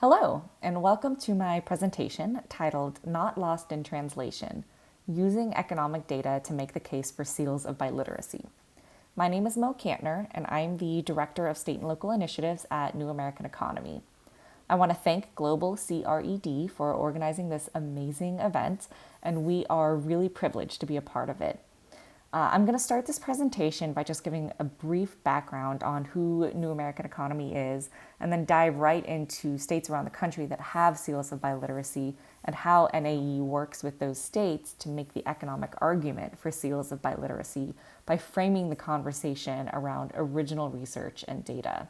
Hello, and welcome to my presentation titled Not Lost in Translation, Using Economic Data to Make the Case for Seals of Biliteracy. My name is Mo Kantner, and I'm the Director of State and Local Initiatives at New American Economy. I want to thank Global C.R.E.D for organizing this amazing event, and we are really privileged to be a part of it. I'm going to start this presentation by just giving a brief background on who New American Economy is, and then dive right into states around the country that have seals of biliteracy and how NAE works with those states to make the economic argument for seals of biliteracy by framing the conversation around original research and data.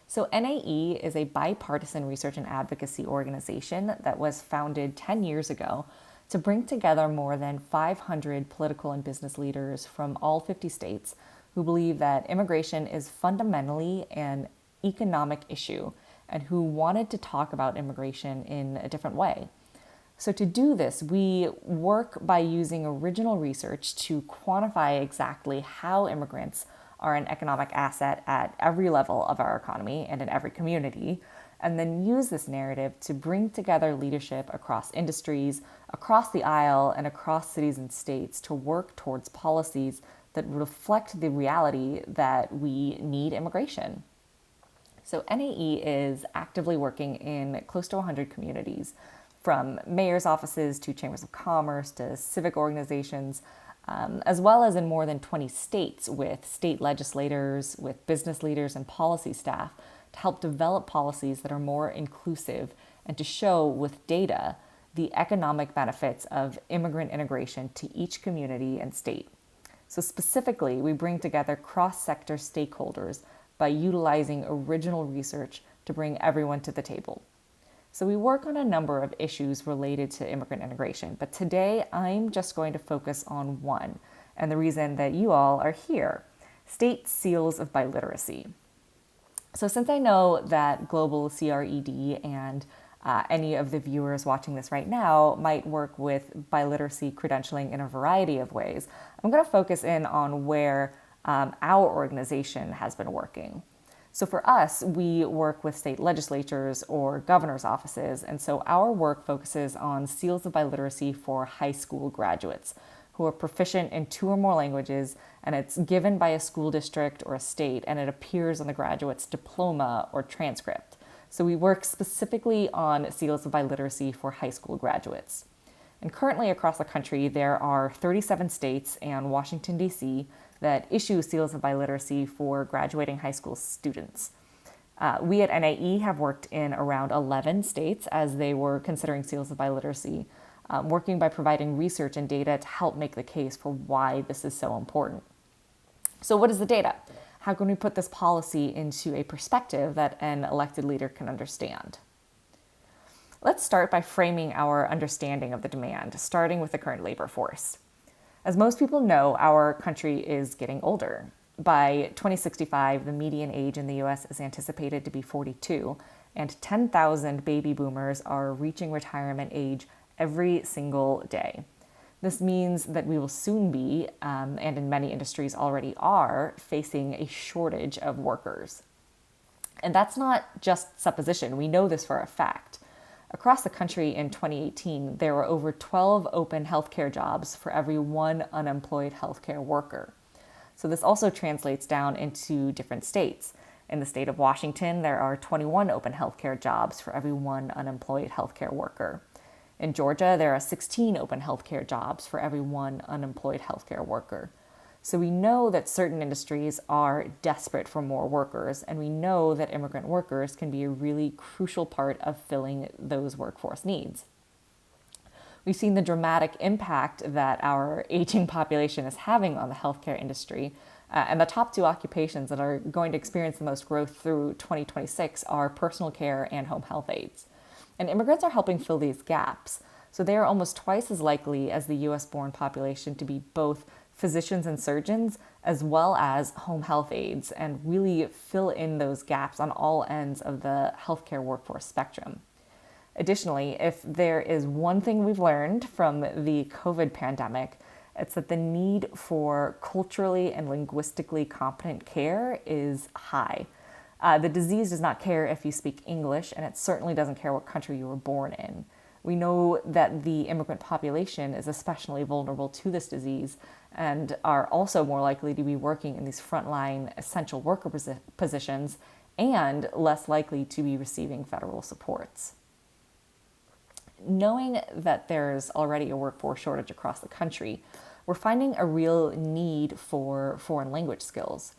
So NAE is a bipartisan research and advocacy organization that was founded 10 years ago to bring together more than 500 political and business leaders from all 50 states who believe that immigration is fundamentally an economic issue and who wanted to talk about immigration in a different way. So to do this, we work by using original research to quantify exactly how immigrants are an economic asset at every level of our economy and in every community, and then use this narrative to bring together leadership across industries, across the aisle, and across cities and states to work towards policies that reflect the reality that we need immigration. So NAE is actively working in close to 100 communities, from mayor's offices to chambers of commerce to civic organizations, as well as in more than 20 states with state legislators, with business leaders and policy staff to help develop policies that are more inclusive and to show with data the economic benefits of immigrant integration to each community and state. So specifically, we bring together cross-sector stakeholders by utilizing original research to bring everyone to the table. So we work on a number of issues related to immigrant integration, but today I'm just going to focus on one, and the reason that you all are here: state seals of biliteracy. So since I know that Global C.R.E.D and any of the viewers watching this right now might work with biliteracy credentialing in a variety of ways, I'm going to focus in on where our organization has been working. So for us, we work with state legislatures or governor's offices, and so our work focuses on seals of biliteracy for high school graduates who are proficient in 2 or more languages, and it's given by a school district or a state, and it appears on the graduate's diploma or transcript. So we work specifically on seals of biliteracy for high school graduates. And currently across the country, there are 37 states and Washington, D.C. that issue seals of biliteracy for graduating high school students. We at NAE have worked in around 11 states as they were considering seals of biliteracy, working by providing research and data to help make the case for why this is so important. So what is the data? How can we put this policy into a perspective that an elected leader can understand? Let's start by framing our understanding of the demand, starting with the current labor force. As most people know, our country is getting older. By 2065, the median age in the U.S. is anticipated to be 42, and 10,000 baby boomers are reaching retirement age every single day. This means that we will soon be, and in many industries already are, facing a shortage of workers. And that's not just supposition. We know this for a fact. Across the country in 2018, there were over 12 open healthcare jobs for every 1 unemployed healthcare worker. So this also translates down into different states. In the state of Washington, there are 21 open healthcare jobs for every 1 unemployed healthcare worker. In Georgia, there are 16 open healthcare jobs for every 1 unemployed healthcare worker. So we know that certain industries are desperate for more workers, and we know that immigrant workers can be a really crucial part of filling those workforce needs. We've seen the dramatic impact that our aging population is having on the healthcare industry, and the top 2 occupations that are going to experience the most growth through 2026 are personal care and home health aides. And immigrants are helping fill these gaps, so they are almost twice as likely as the U.S.-born population to be both physicians and surgeons, as well as home health aides, and really fill in those gaps on all ends of the healthcare workforce spectrum. Additionally, if there is one thing we've learned from the COVID pandemic, it's that the need for culturally and linguistically competent care is high. The disease does not care if you speak English, and it certainly doesn't care what country you were born in. We know that the immigrant population is especially vulnerable to this disease and are also more likely to be working in these frontline essential worker positions and less likely to be receiving federal supports. Knowing that there's already a workforce shortage across the country, we're finding a real need for foreign language skills.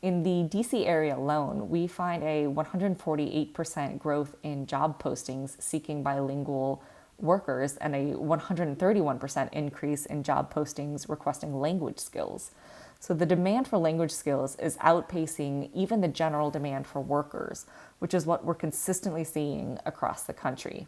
In the DC area alone, we find a 148% growth in job postings seeking bilingual workers and a 131% increase in job postings requesting language skills. So the demand for language skills is outpacing even the general demand for workers, which is what we're consistently seeing across the country.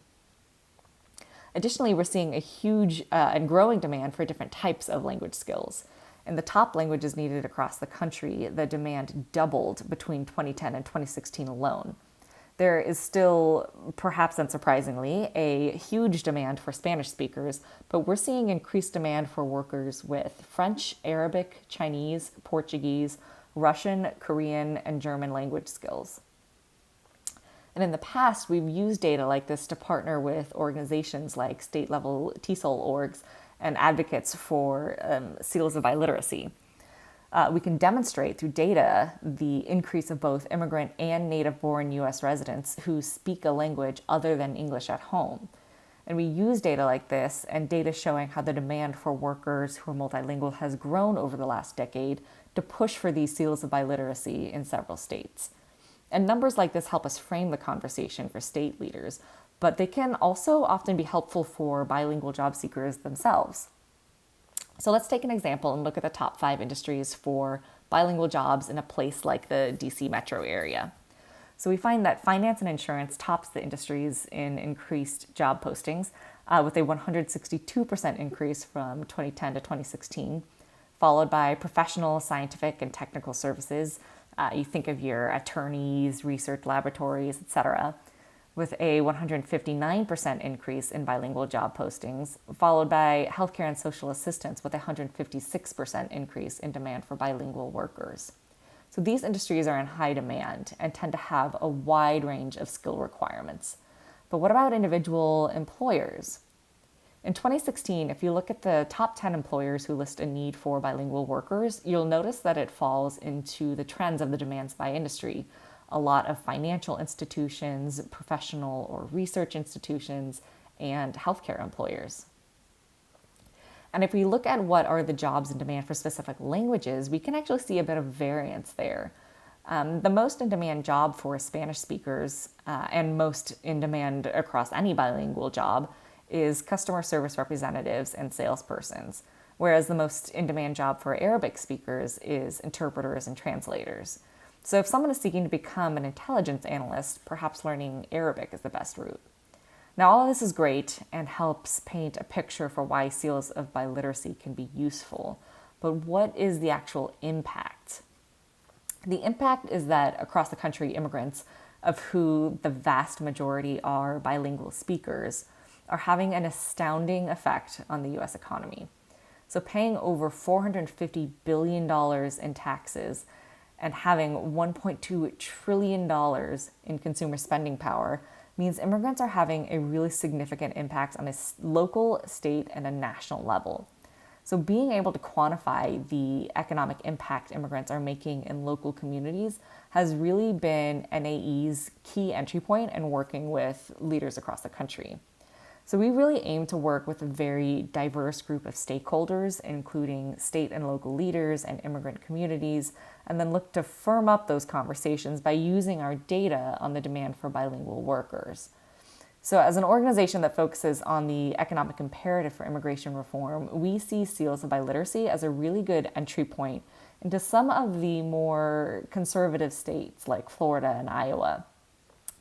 Additionally, we're seeing a huge and growing demand for different types of language skills. In the top languages needed across the country, the demand doubled between 2010 and 2016 alone. There is still, perhaps unsurprisingly, a huge demand for Spanish speakers, but we're seeing increased demand for workers with French, Arabic, Chinese, Portuguese, Russian, Korean, and German language skills. And in the past, we've used data like this to partner with organizations like state-level TESOL orgs and advocates for Seals of Biliteracy. We can demonstrate through data the increase of both immigrant and native-born U.S. residents who speak a language other than English at home. And we use data like this and data showing how the demand for workers who are multilingual has grown over the last decade to push for these Seals of Biliteracy in several states. And numbers like this help us frame the conversation for state leaders, but they can also often be helpful for bilingual job seekers themselves. So let's take an example and look at the top 5 industries for bilingual jobs in a place like the DC metro area. So we find that finance and insurance tops the industries in increased job postings with a 162% increase from 2010 to 2016, followed by professional, scientific, and technical services. You think of your attorneys, research laboratories, etc., with a 159% increase in bilingual job postings, followed by healthcare and social assistance with a 156% increase in demand for bilingual workers. So these industries are in high demand and tend to have a wide range of skill requirements. But what about individual employers? In 2016, if you look at the top 10 employers who list a need for bilingual workers, you'll notice that it falls into the trends of the demands by industry. A lot of financial institutions, professional or research institutions, and healthcare employers. And if we look at what are the jobs in demand for specific languages, we can actually see a bit of variance there. The most in-demand job for Spanish speakers, and most in-demand across any bilingual job, is customer service representatives and salespersons, whereas the most in-demand job for Arabic speakers is interpreters and translators. So if someone is seeking to become an intelligence analyst, perhaps learning Arabic is the best route. Now, all of this is great and helps paint a picture for why Seals of Biliteracy can be useful. But what is the actual impact? The impact is that across the country, immigrants, of who the vast majority are bilingual speakers, are having an astounding effect on the U.S. economy. So paying over $450 billion in taxes and having $1.2 trillion in consumer spending power means immigrants are having a really significant impact on a local, state, and a national level. So being able to quantify the economic impact immigrants are making in local communities has really been NAE's key entry point in working with leaders across the country. So we really aim to work with a very diverse group of stakeholders, including state and local leaders and immigrant communities, and then look to firm up those conversations by using our data on the demand for bilingual workers. So as an organization that focuses on the economic imperative for immigration reform, we see Seals of Biliteracy as a really good entry point into some of the more conservative states like Florida and Iowa.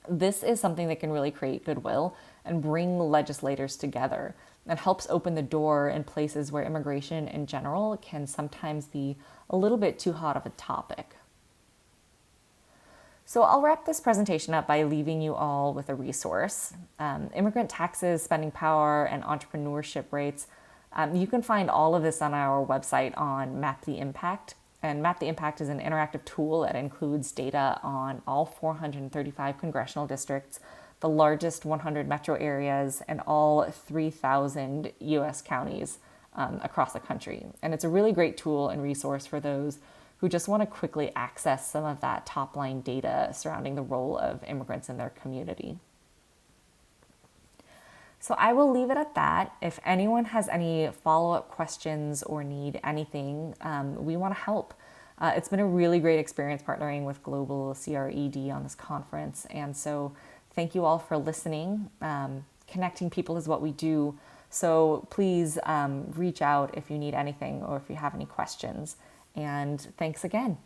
This is something that can really create goodwill and bring legislators together and helps open the door in places where immigration in general can sometimes be a little bit too hot of a topic. So I'll wrap this presentation up by leaving you all with a resource. Immigrant taxes, spending power, and entrepreneurship rates. You can find all of this on our website on Map the Impact. And Map the Impact is an interactive tool that includes data on all 435 congressional districts, the largest 100 metro areas, and all 3,000 U.S. counties across the country. And it's a really great tool and resource for those who just want to quickly access some of that top-line data surrounding the role of immigrants in their community. So I will leave it at that. If anyone has any follow-up questions or need anything, we want to help. It's been a really great experience partnering with Global C.R.E.D on this conference. And so thank you all for listening. Connecting people is what we do. So please reach out if you need anything or if you have any questions. And thanks again.